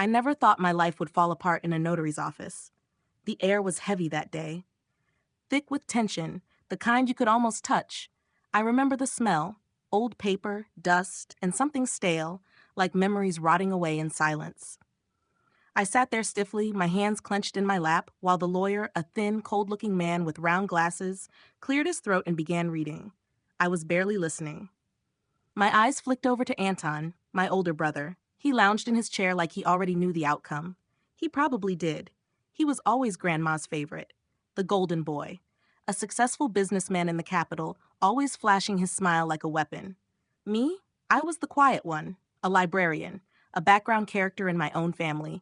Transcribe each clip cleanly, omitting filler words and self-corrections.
I never thought my life would fall apart in a notary's office. The air was heavy that day, thick with tension, the kind you could almost touch. I remember the smell, old paper, dust, and something stale, like memories rotting away in silence. I sat there stiffly, my hands clenched in my lap, while the lawyer, a thin, cold-looking man with round glasses, cleared his throat and began reading. I was barely listening. My eyes flicked over to Anton, my older brother. He lounged in his chair like he already knew the outcome. He probably did. He was always Grandma's favorite, the golden boy, a successful businessman in the capital, always flashing his smile like a weapon. Me? I was the quiet one, a librarian, a background character in my own family.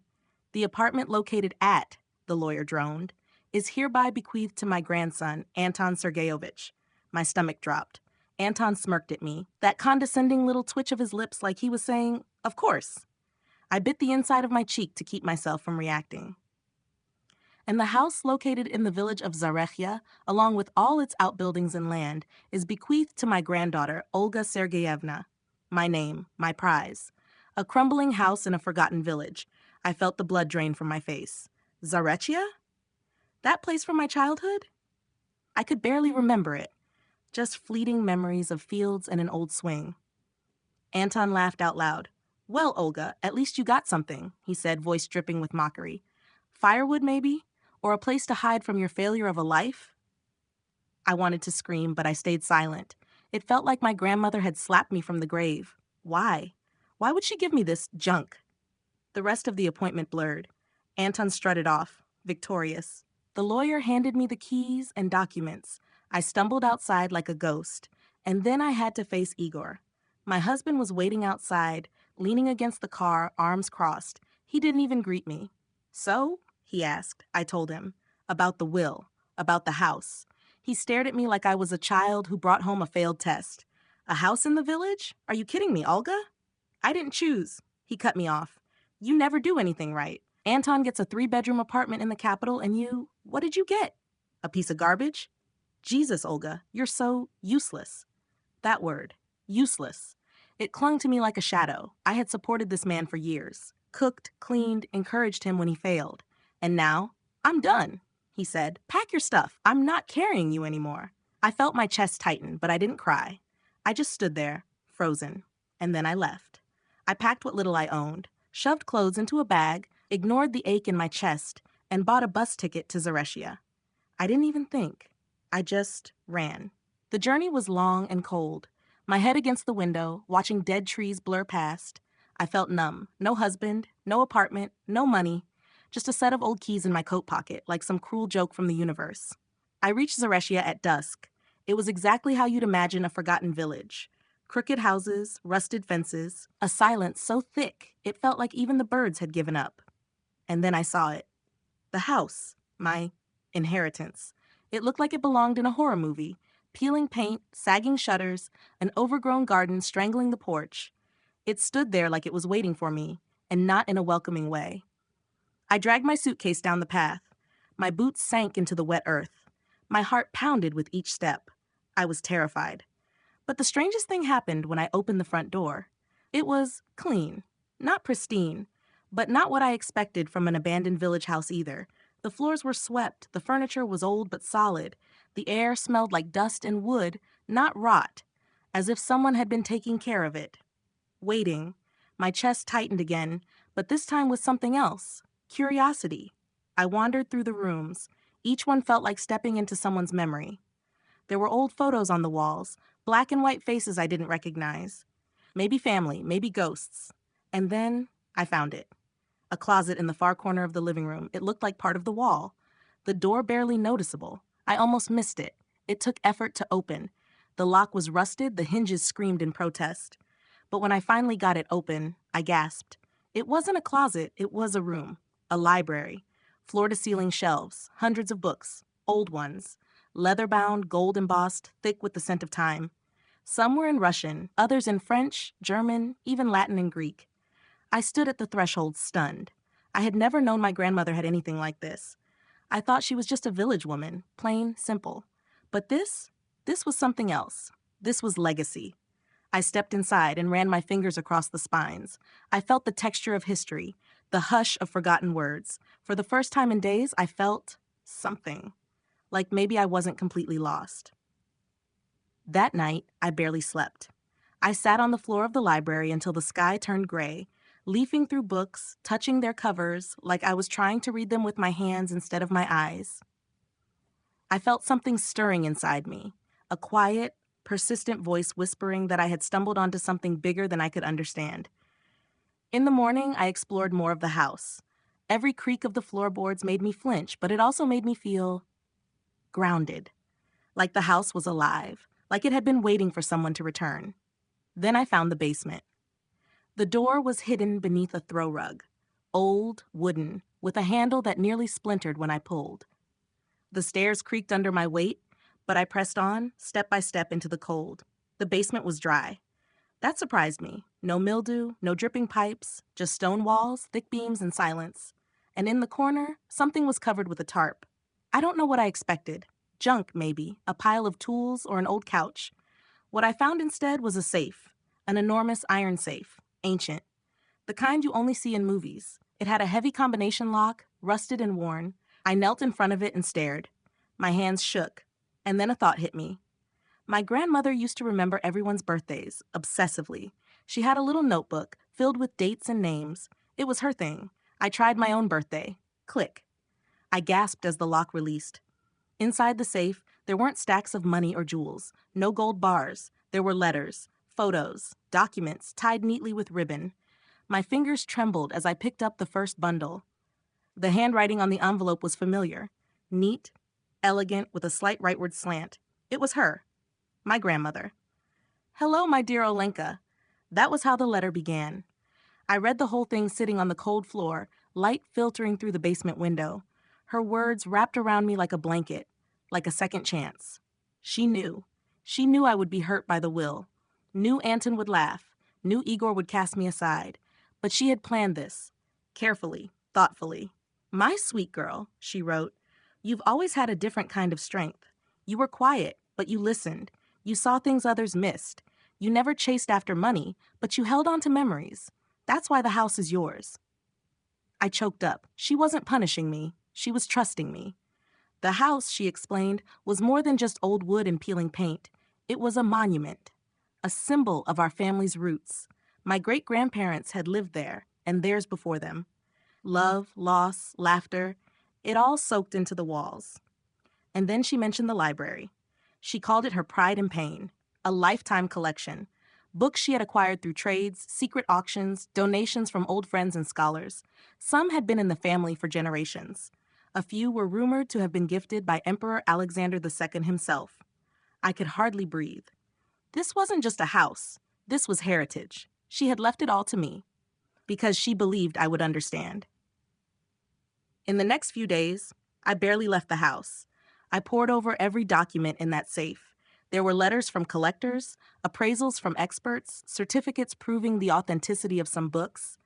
The apartment located at, the lawyer droned, is hereby bequeathed to my grandson, Anton Sergeyevich. My stomach dropped. Anton smirked at me, that condescending little twitch of his lips like he was saying, "Of course." I bit the inside of my cheek to keep myself from reacting. And the house located in the village of Zarechya, along with all its outbuildings and land, is bequeathed to my granddaughter, Olga Sergeyevna. My name, my prize. A crumbling house in a forgotten village. I felt the blood drain from my face. Zarechya? That place from my childhood? I could barely remember it. Just fleeting memories of fields and an old swing. Anton laughed out loud. "Well, Olga, at least you got something," he said, voice dripping with mockery. "Firewood, maybe? Or a place to hide from your failure of a life?" I wanted to scream, but I stayed silent. It felt like my grandmother had slapped me from the grave. Why? Why would she give me this junk? The rest of the appointment blurred. Anton strutted off, victorious. The lawyer handed me the keys and documents. I stumbled outside like a ghost, and then I had to face Igor. My husband was waiting outside, leaning against the car, arms crossed. He didn't even greet me. "So?" he asked. I told him. About the will. About the house. He stared at me like I was a child who brought home a failed test. "A house in the village? Are you kidding me, Olga?" "I didn't choose." He cut me off. "You never do anything right. Anton gets a 3-bedroom apartment in the capital, and what did you get? A piece of garbage? Jesus, Olga, you're so useless." That word, useless. It clung to me like a shadow. I had supported this man for years. Cooked, cleaned, encouraged him when he failed. And now, "I'm done," he said. "Pack your stuff. I'm not carrying you anymore." I felt my chest tighten, but I didn't cry. I just stood there, frozen. And then I left. I packed what little I owned, shoved clothes into a bag, ignored the ache in my chest, and bought a bus ticket to Zarechya. I didn't even think. I just ran. The journey was long and cold. My head against the window, watching dead trees blur past. I felt numb. No husband, no apartment, no money. Just a set of old keys in my coat pocket, like some cruel joke from the universe. I reached Zarechya at dusk. It was exactly how you'd imagine a forgotten village. Crooked houses, rusted fences, a silence so thick it felt like even the birds had given up. And then I saw it. The house. My inheritance. It looked like it belonged in a horror movie. Peeling paint, sagging shutters, an overgrown garden strangling the porch. It stood there like it was waiting for me, and not in a welcoming way. I dragged my suitcase down the path. My boots sank into the wet earth. My heart pounded with each step. I was terrified. But the strangest thing happened when I opened the front door. It was clean, not pristine, but not what I expected from an abandoned village house either. The floors were swept, the furniture was old but solid. The air smelled like dust and wood, not rot, as if someone had been taking care of it. Waiting, my chest tightened again, but this time with something else. Curiosity. I wandered through the rooms. Each one felt like stepping into someone's memory. There were old photos on the walls, black and white faces I didn't recognize. Maybe family, maybe ghosts. And then I found it. A closet in the far corner of the living room. It looked like part of the wall. The door barely noticeable. I almost missed it. It took effort to open. The lock was rusted, the hinges screamed in protest. But when I finally got it open, I gasped. It wasn't a closet, it was a room. A library. Floor-to-ceiling shelves, hundreds of books, old ones. Leather-bound, gold-embossed, thick with the scent of time. Some were in Russian, others in French, German, even Latin and Greek. I stood at the threshold, stunned. I had never known my grandmother had anything like this. I thought she was just a village woman, plain, simple. But this was something else. This was legacy. I stepped inside and ran my fingers across the spines. I felt the texture of history, the hush of forgotten words. For the first time in days, I felt something, like maybe I wasn't completely lost. That night, I barely slept. I sat on the floor of the library until the sky turned gray, leafing through books, touching their covers like I was trying to read them with my hands instead of my eyes. I felt something stirring inside me, a quiet, persistent voice whispering that I had stumbled onto something bigger than I could understand. In the morning, I explored more of the house. Every creak of the floorboards made me flinch, but it also made me feel grounded, like the house was alive, like it had been waiting for someone to return. Then I found the basement. The door was hidden beneath a throw rug, old, wooden, with a handle that nearly splintered when I pulled. The stairs creaked under my weight, but I pressed on, step by step, into the cold. The basement was dry. That surprised me. No mildew, no dripping pipes, just stone walls, thick beams, and silence. And in the corner, something was covered with a tarp. I don't know what I expected. Junk, maybe, a pile of tools or an old couch. What I found instead was a safe, an enormous iron safe, ancient. The kind you only see in movies. It had a heavy combination lock, rusted and worn. I knelt in front of it and stared. My hands shook, and then a thought hit me. My grandmother used to remember everyone's birthdays, obsessively. She had a little notebook filled with dates and names. It was her thing. I tried my own birthday. Click. I gasped as the lock released. Inside the safe, there weren't stacks of money or jewels, no gold bars. There were letters, photos, documents tied neatly with ribbon. My fingers trembled as I picked up the first bundle. The handwriting on the envelope was familiar, neat, elegant, with a slight rightward slant. It was her, my grandmother. "Hello, my dear Olenka." That was how the letter began. I read the whole thing sitting on the cold floor, light filtering through the basement window. Her words wrapped around me like a blanket, like a second chance. She knew. She knew I would be hurt by the will. Knew Anton would laugh. Knew Igor would cast me aside. But she had planned this. Carefully, thoughtfully. "My sweet girl," she wrote, "you've always had a different kind of strength. You were quiet, but you listened. You saw things others missed. You never chased after money, but you held on to memories. That's why the house is yours." I choked up. She wasn't punishing me. She was trusting me. The house, she explained, was more than just old wood and peeling paint. It was a monument, a symbol of our family's roots. My great-grandparents had lived there, and theirs before them. Love, loss, laughter, it all soaked into the walls. And then she mentioned the library. She called it her pride and pain, a lifetime collection. Books she had acquired through trades, secret auctions, donations from old friends and scholars. Some had been in the family for generations. A few were rumored to have been gifted by Emperor Alexander II himself. I could hardly breathe. This wasn't just a house. This was heritage. She had left it all to me, because she believed I would understand. In the next few days, I barely left the house. I pored over every document in that safe. There were letters from collectors, appraisals from experts, certificates proving the authenticity of some books.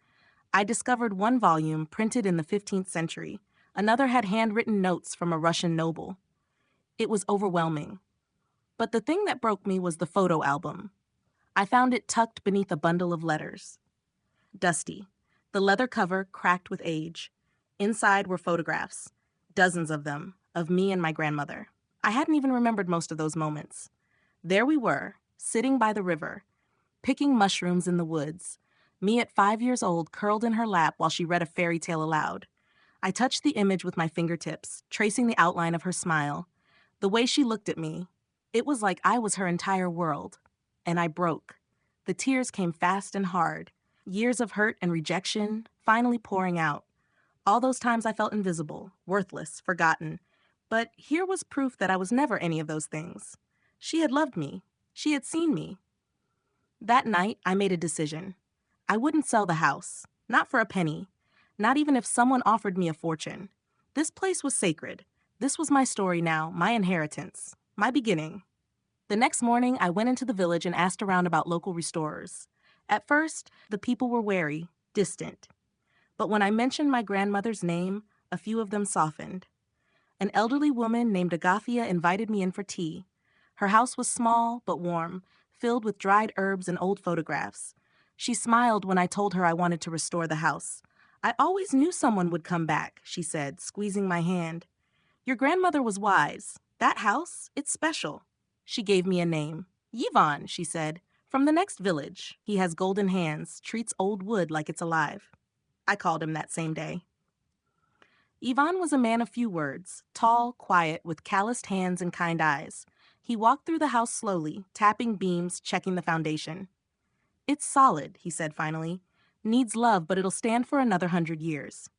I discovered one volume printed in the 15th century. Another had handwritten notes from a Russian noble. It was overwhelming. But the thing that broke me was the photo album. I found it tucked beneath a bundle of letters. Dusty, the leather cover cracked with age. Inside were photographs, dozens of them, of me and my grandmother. I hadn't even remembered most of those moments. There we were, sitting by the river, picking mushrooms in the woods, me at 5 years old curled in her lap while she read a fairy tale aloud. I touched the image with my fingertips, tracing the outline of her smile. The way she looked at me, it was like I was her entire world. And I broke. The tears came fast and hard, years of hurt and rejection finally pouring out. All those times I felt invisible, worthless, forgotten. But here was proof that I was never any of those things. She had loved me. She had seen me. That night, I made a decision. I wouldn't sell the house, not for a penny, not even if someone offered me a fortune. This place was sacred. This was my story now, my inheritance, my beginning. The next morning, I went into the village and asked around about local restorers. At first, the people were wary, distant. But when I mentioned my grandmother's name, a few of them softened. An elderly woman named Agathia invited me in for tea. Her house was small but warm, filled with dried herbs and old photographs. She smiled when I told her I wanted to restore the house. I always knew someone would come back, she said, squeezing my hand. Your grandmother was wise. That house, it's special. She gave me a name. Yvonne, she said, from the next village. He has golden hands, treats old wood like it's alive. I called him that same day. Ivan was a man of few words, tall, quiet, with calloused hands and kind eyes. He walked through the house slowly, tapping beams, checking the foundation. It's solid, he said finally. Needs love, but it'll stand for another 100 years.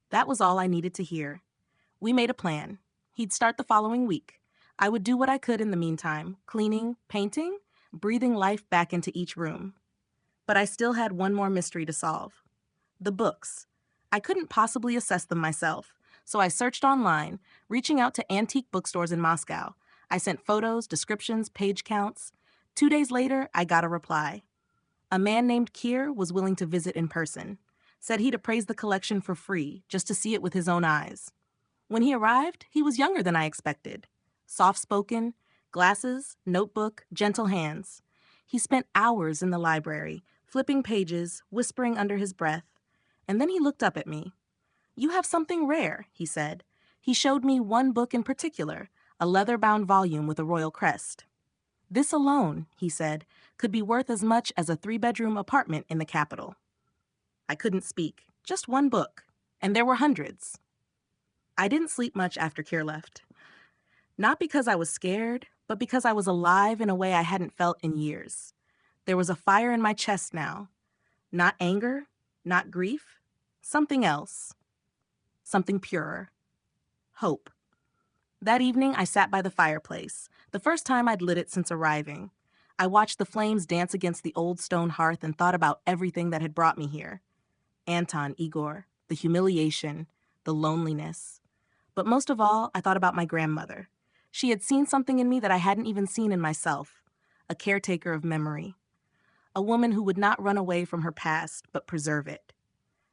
That was all I needed to hear. We made a plan. He'd start the following week. I would do what I could in the meantime, cleaning, painting, breathing life back into each room. But I still had one more mystery to solve. The books. I couldn't possibly assess them myself, so I searched online, reaching out to antique bookstores in Moscow. I sent photos, descriptions, page counts. 2 days later, I got a reply. A man named Kier was willing to visit in person. Said he'd appraise the collection for free, just to see it with his own eyes. When he arrived, he was younger than I expected. Soft-spoken, glasses, notebook, gentle hands. He spent hours in the library, flipping pages, whispering under his breath. And then he looked up at me. You have something rare, he said. He showed me one book in particular, a leather-bound volume with a royal crest. This alone, he said, could be worth as much as a 3-bedroom apartment in the capital. I couldn't speak. Just one book. And there were hundreds. I didn't sleep much after Kier left. Not because I was scared, but because I was alive in a way I hadn't felt in years. There was a fire in my chest now. Not anger, not grief, something else. Something purer. Hope. That evening, I sat by the fireplace, the first time I'd lit it since arriving. I watched the flames dance against the old stone hearth and thought about everything that had brought me here. Anton, Igor, the humiliation, the loneliness. But most of all, I thought about my grandmother. She had seen something in me that I hadn't even seen in myself, a caretaker of memory. A woman who would not run away from her past, but preserve it.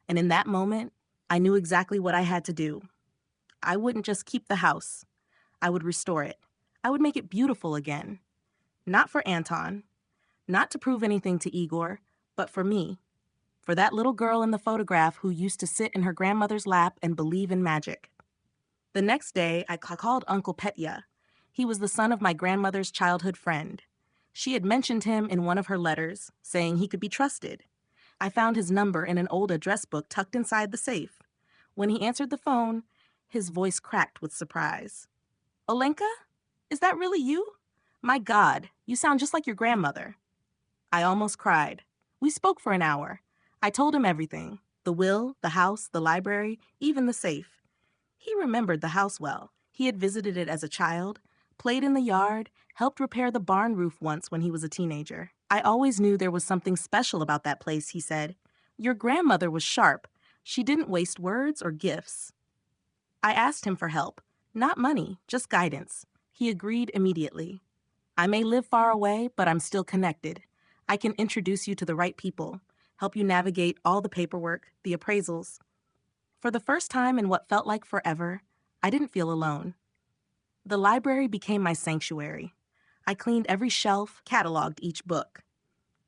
And in that moment, I knew exactly what I had to do. I wouldn't just keep the house. I would restore it. I would make it beautiful again. Not for Anton, not to prove anything to Igor, but for me. For that little girl in the photograph who used to sit in her grandmother's lap and believe in magic. The next day, I called Uncle Petya. He was the son of my grandmother's childhood friend. She had mentioned him in one of her letters, saying he could be trusted. I found his number in an old address book tucked inside the safe. When he answered the phone, his voice cracked with surprise. Olenka? Is that really you? My God, you sound just like your grandmother. I almost cried. We spoke for an hour. I told him everything. The will, the house, the library, even the safe. He remembered the house well. He had visited it as a child, played in the yard, helped repair the barn roof once when he was a teenager. I always knew there was something special about that place, he said. Your grandmother was sharp. She didn't waste words or gifts. I asked him for help. Not money, just guidance. He agreed immediately. I may live far away, but I'm still connected. I can introduce you to the right people, help you navigate all the paperwork, the appraisals. For the first time in what felt like forever, I didn't feel alone. The library became my sanctuary. I cleaned every shelf, cataloged each book.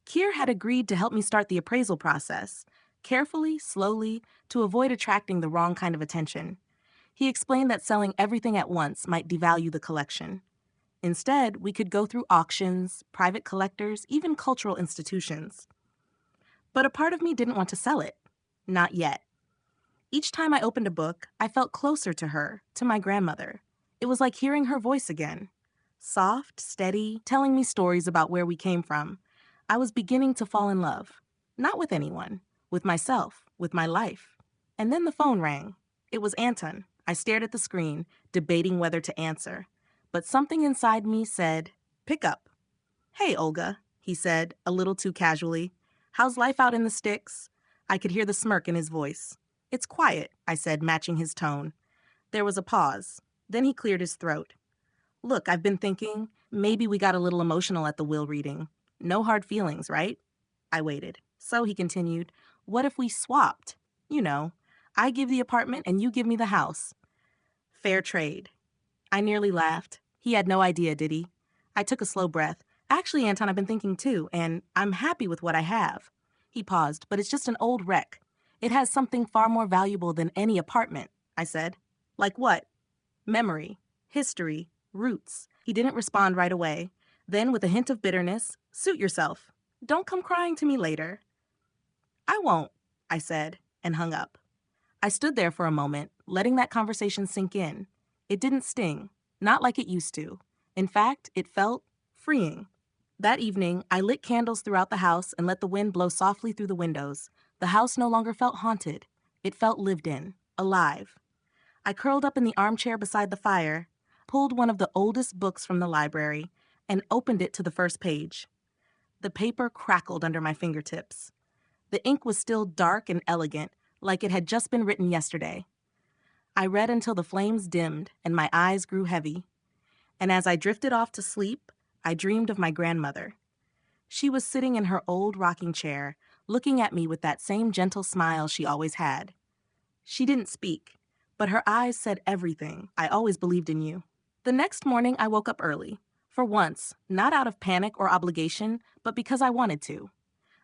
Kier had agreed to help me start the appraisal process, carefully, slowly, to avoid attracting the wrong kind of attention. He explained that selling everything at once might devalue the collection. Instead, we could go through auctions, private collectors, even cultural institutions. But a part of me didn't want to sell it. Not yet. Each time I opened a book, I felt closer to her, to my grandmother. It was like hearing her voice again. Soft, steady, telling me stories about where we came from. I was beginning to fall in love. Not with anyone. With myself. With my life. And then the phone rang. It was Anton. I stared at the screen, debating whether to answer. But something inside me said, pick up. Hey, Olga, he said, a little too casually. How's life out in the sticks? I could hear the smirk in his voice. It's quiet, I said, matching his tone. There was a pause. Then he cleared his throat. Look, I've been thinking, maybe we got a little emotional at the will reading. No hard feelings, right? I waited. So he continued, what if we swapped? You know, I give the apartment and you give me the house. Fair trade. I nearly laughed. He had no idea, did he? I took a slow breath. Actually, Anton, I've been thinking too, and I'm happy with what I have. He paused, but it's just an old wreck. It has something far more valuable than any apartment, I said. Like what? Memory, history, roots. He didn't respond right away. Then, with a hint of bitterness, suit yourself. Don't come crying to me later. I won't, I said, and hung up. I stood there for a moment, letting that conversation sink in. It didn't sting, not like it used to. In fact, it felt freeing. That evening, I lit candles throughout the house and let the wind blow softly through the windows. The house no longer felt haunted. It felt lived in, alive. I curled up in the armchair beside the fire, pulled one of the oldest books from the library, and opened it to the first page. The paper crackled under my fingertips. The ink was still dark and elegant, like it had just been written yesterday. I read until the flames dimmed and my eyes grew heavy. And as I drifted off to sleep, I dreamed of my grandmother. She was sitting in her old rocking chair, looking at me with that same gentle smile she always had. She didn't speak, but her eyes said everything. I always believed in you. The next morning, I woke up early. For once, not out of panic or obligation, but because I wanted to.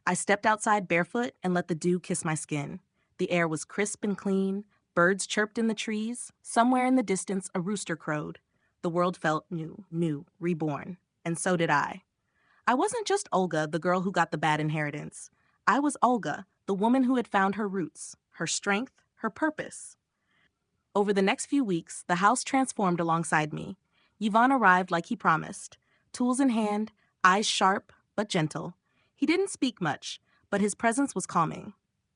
I stepped outside barefoot and let the dew kiss my skin. The air was crisp and clean. Birds chirped in the trees. Somewhere in the distance, a rooster crowed. The world felt new, reborn. And so did I. I wasn't just Olga, the girl who got the bad inheritance. I was Olga, the woman who had found her roots, her strength, her purpose. Over the next few weeks, the house transformed alongside me. Yvonne arrived like he promised, tools in hand, eyes sharp but gentle. He didn't speak much, but his presence was calming.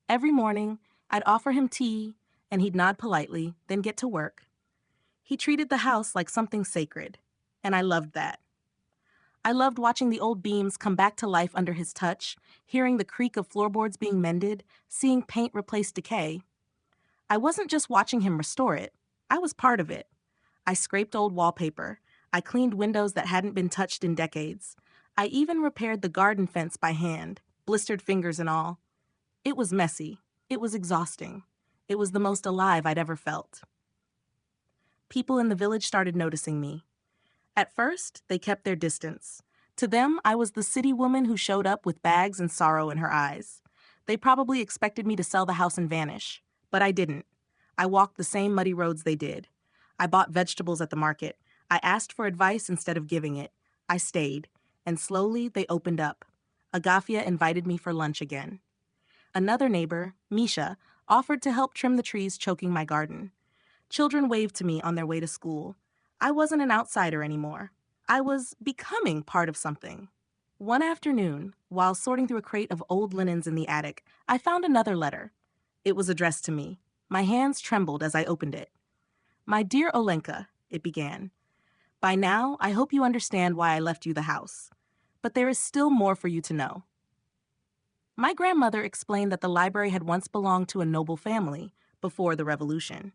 Every morning, I'd offer him tea, and he'd nod politely, then get to work. He treated the house like something sacred, and I loved that. I loved watching the old beams come back to life under his touch, hearing the creak of floorboards being mended, seeing paint replace decay. I wasn't just watching him restore it. I was part of it. I scraped old wallpaper. I cleaned windows that hadn't been touched in decades. I even repaired the garden fence by hand, blistered fingers and all. It was messy. It was exhausting. It was the most alive I'd ever felt. People in the village started noticing me. At first, they kept their distance. To them, I was the city woman who showed up with bags and sorrow in her eyes. They probably expected me to sell the house and vanish, but I didn't. I walked the same muddy roads they did. I bought vegetables at the market. I asked for advice instead of giving it. I stayed, and slowly they opened up. Agafia invited me for lunch again. Another neighbor, Misha, offered to help trim the trees choking my garden. Children waved to me on their way to school. I wasn't an outsider anymore. I was becoming part of something. One afternoon, while sorting through a crate of old linens in the attic, I found another letter. It was addressed to me. My hands trembled as I opened it. "My dear Olenka," it began. "By now, I hope you understand why I left you the house. But there is still more for you to know." My grandmother explained that the library had once belonged to a noble family before the revolution.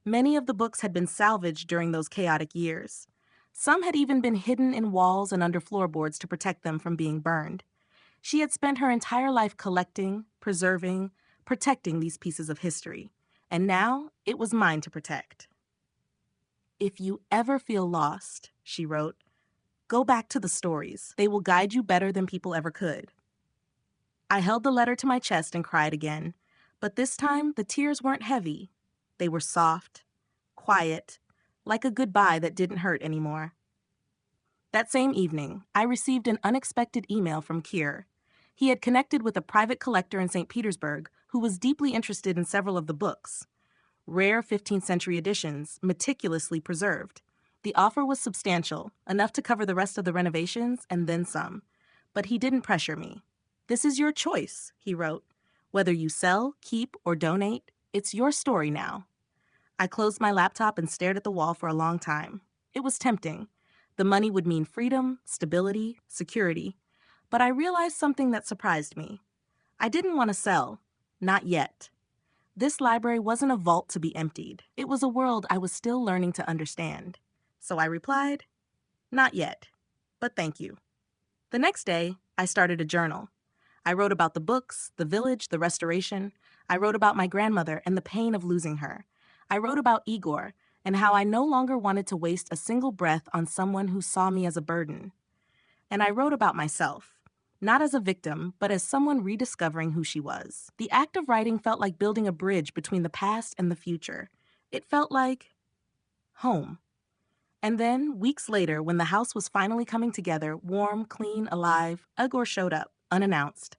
Many of the books had been salvaged during those chaotic years. Some had even been hidden in walls and under floorboards to protect them from being burned. She had spent her entire life collecting, preserving, protecting these pieces of history. And now it was mine to protect. "If you ever feel lost," she wrote, "go back to the stories. They will guide you better than people ever could." I held the letter to my chest and cried again. But this time, the tears weren't heavy. They were soft, quiet, like a goodbye that didn't hurt anymore. That same evening, I received an unexpected email from Kier. He had connected with a private collector in St. Petersburg who was deeply interested in several of the books. Rare 15th century editions, meticulously preserved. The offer was substantial, enough to cover the rest of the renovations and then some. But he didn't pressure me. "This is your choice," he wrote. "Whether you sell, keep, or donate, it's your story now." I closed my laptop and stared at the wall for a long time. It was tempting. The money would mean freedom, stability, security. But I realized something that surprised me. I didn't want to sell. Not yet. This library wasn't a vault to be emptied. It was a world I was still learning to understand. So I replied, "Not yet, but thank you." The next day, I started a journal. I wrote about the books, the village, the restoration. I wrote about my grandmother and the pain of losing her. I wrote about Igor and how I no longer wanted to waste a single breath on someone who saw me as a burden. And I wrote about myself. Not as a victim, but as someone rediscovering who she was. The act of writing felt like building a bridge between the past and the future. It felt like home. And then, weeks later, when the house was finally coming together, warm, clean, alive, Igor showed up, unannounced.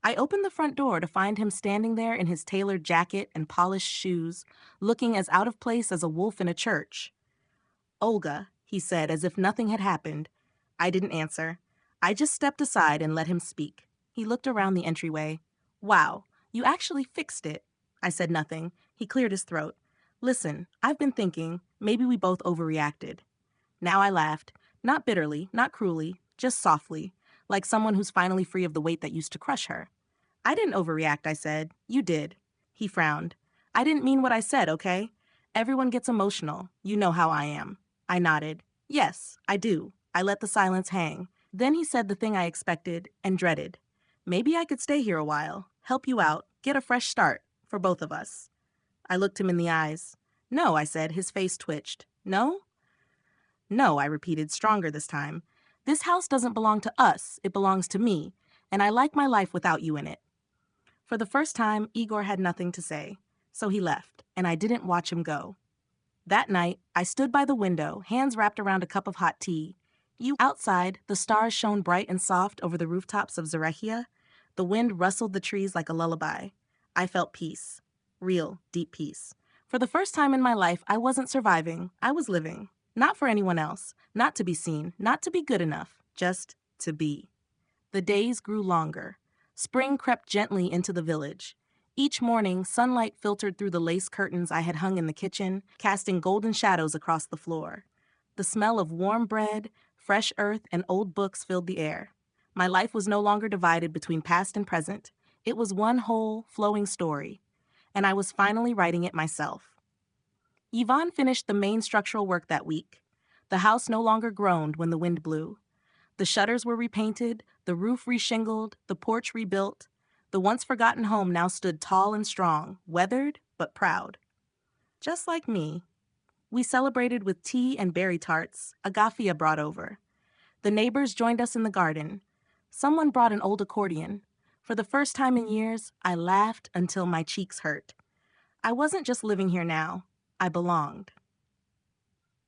I opened the front door to find him standing there in his tailored jacket and polished shoes, looking as out of place as a wolf in a church. "Olga," he said as if nothing had happened. I didn't answer. I just stepped aside and let him speak. He looked around the entryway. "Wow, you actually fixed it." I said nothing. He cleared his throat. "Listen, I've been thinking, maybe we both overreacted." Now I laughed. Not bitterly, not cruelly, just softly, like someone who's finally free of the weight that used to crush her. "I didn't overreact," I said. "You did." He frowned. "I didn't mean what I said, okay? Everyone gets emotional. You know how I am." I nodded. "Yes, I do." I let the silence hang. Then he said the thing I expected and dreaded. "Maybe I could stay here a while, help you out, get a fresh start, for both of us." I looked him in the eyes. "No," I said. His face twitched. "No?" "No," I repeated, stronger this time. "This house doesn't belong to us, it belongs to me, and I like my life without you in it." For the first time, Igor had nothing to say, so he left, and I didn't watch him go. That night, I stood by the window, hands wrapped around a cup of hot tea. Outside, the stars shone bright and soft over the rooftops of Zarechia. The wind rustled the trees like a lullaby. I felt peace. Real, deep peace. For the first time in my life, I wasn't surviving. I was living. Not for anyone else. Not to be seen. Not to be good enough. Just to be. The days grew longer. Spring crept gently into the village. Each morning, sunlight filtered through the lace curtains I had hung in the kitchen, casting golden shadows across the floor. The smell of warm bread, fresh earth, and old books filled the air. My life was no longer divided between past and present. It was one whole, flowing story. And I was finally writing it myself. Yvonne finished the main structural work that week. The house no longer groaned when the wind blew. The shutters were repainted, the roof reshingled, the porch rebuilt. The once-forgotten home now stood tall and strong, weathered but proud. Just like me. We celebrated with tea and berry tarts, Agafia brought over. The neighbors joined us in the garden. Someone brought an old accordion. For the first time in years, I laughed until my cheeks hurt. I wasn't just living here now. I belonged.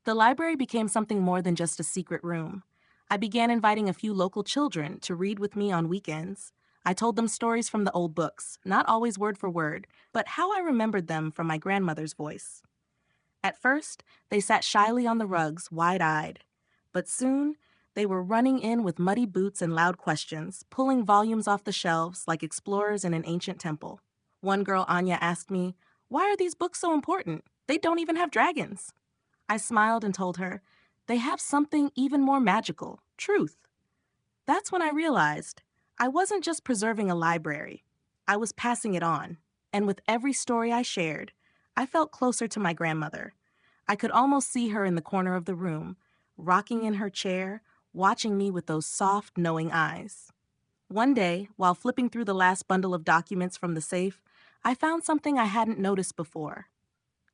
The library became something more than just a secret room. I began inviting a few local children to read with me on weekends. I told them stories from the old books, not always word for word, but how I remembered them from my grandmother's voice. At first, they sat shyly on the rugs, wide-eyed. But soon, they were running in with muddy boots and loud questions, pulling volumes off the shelves like explorers in an ancient temple. One girl, Anya, asked me, "Why are these books so important? They don't even have dragons." I smiled and told her, "They have something even more magical, truth." That's when I realized I wasn't just preserving a library. I was passing it on. And with every story I shared, I felt closer to my grandmother. I could almost see her in the corner of the room, rocking in her chair, watching me with those soft, knowing eyes. One day, while flipping through the last bundle of documents from the safe, I found something I hadn't noticed before.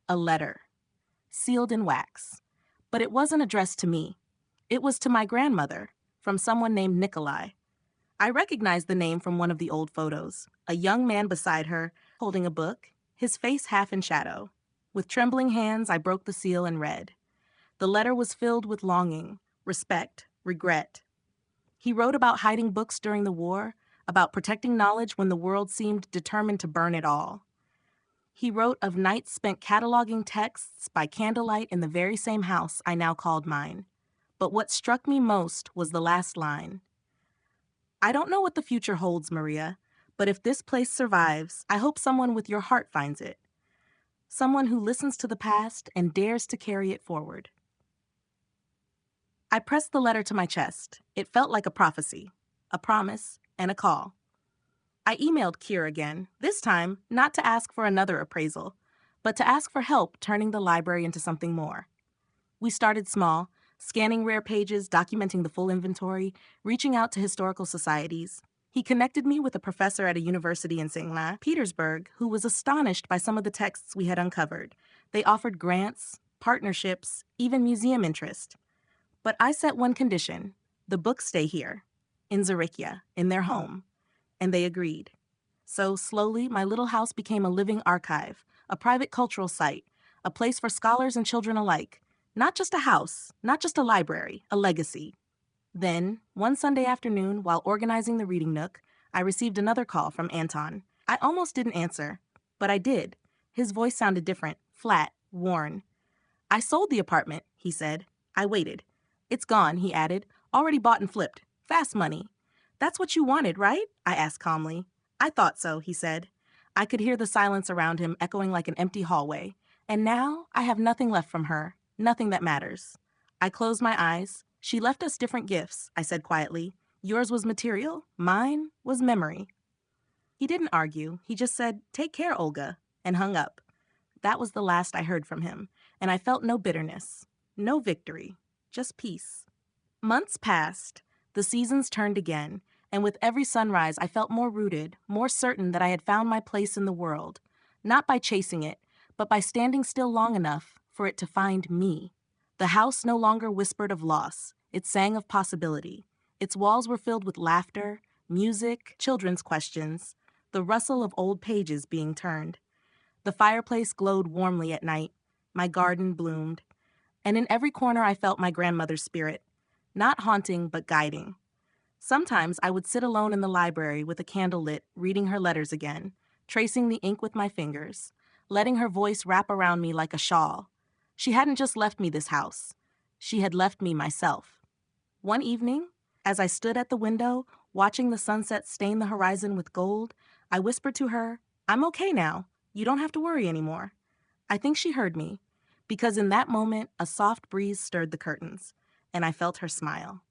A letter. Sealed in wax. But it wasn't addressed to me. It was to my grandmother, from someone named Nikolai. I recognized the name from one of the old photos, a young man beside her, holding a book, his face half in shadow. With trembling hands, I broke the seal and read. The letter was filled with longing, respect, regret. He wrote about hiding books during the war, about protecting knowledge when the world seemed determined to burn it all. He wrote of nights spent cataloging texts by candlelight in the very same house I now called mine. But what struck me most was the last line. "I don't know what the future holds, Maria, but if this place survives, I hope someone with your heart finds it. Someone who listens to the past and dares to carry it forward." I pressed the letter to my chest. It felt like a prophecy, a promise, and a call. I emailed Kier again, this time not to ask for another appraisal, but to ask for help turning the library into something more. We started small, scanning rare pages, documenting the full inventory, reaching out to historical societies. He connected me with a professor at a university in St. Petersburg who was astonished by some of the texts we had uncovered. They offered grants, partnerships, even museum interest. But I set one condition: The books stay here, in Zarikia, in their home. And they agreed. So slowly, my little house became a living archive, a private cultural site, a place for scholars and children alike. Not just a house, not just a library, a legacy. Then, one Sunday afternoon, while organizing the reading nook, I received another call from Anton. I almost didn't answer, but I did. His voice sounded different, flat, worn. I sold the apartment, he said. I waited. It's gone, he added. Already bought and flipped. Fast money. That's what you wanted, right? I asked calmly. I thought so, he said. I could hear the silence around him echoing like an empty hallway. And now I have nothing left from her, nothing that matters. I closed my eyes. She left us different gifts, I said quietly. Yours was material, mine was memory. He didn't argue. He just said, "Take care, Olga," and hung up. That was the last I heard from him, and I felt no bitterness, no victory, just peace. Months passed. The seasons turned again, and with every sunrise I felt more rooted, more certain that I had found my place in the world, not by chasing it, but by standing still long enough for it to find me. The house no longer whispered of loss. It sang of possibility. Its walls were filled with laughter, music, children's questions, the rustle of old pages being turned. The fireplace glowed warmly at night. My garden bloomed. And in every corner I felt my grandmother's spirit, not haunting but guiding. Sometimes I would sit alone in the library with a candle lit, reading her letters again, tracing the ink with my fingers, letting her voice wrap around me like a shawl. She hadn't just left me this house. She had left me myself. One evening, as I stood at the window, watching the sunset stain the horizon with gold, I whispered to her, "I'm okay now. You don't have to worry anymore." I think she heard me, because in that moment, a soft breeze stirred the curtains, and I felt her smile.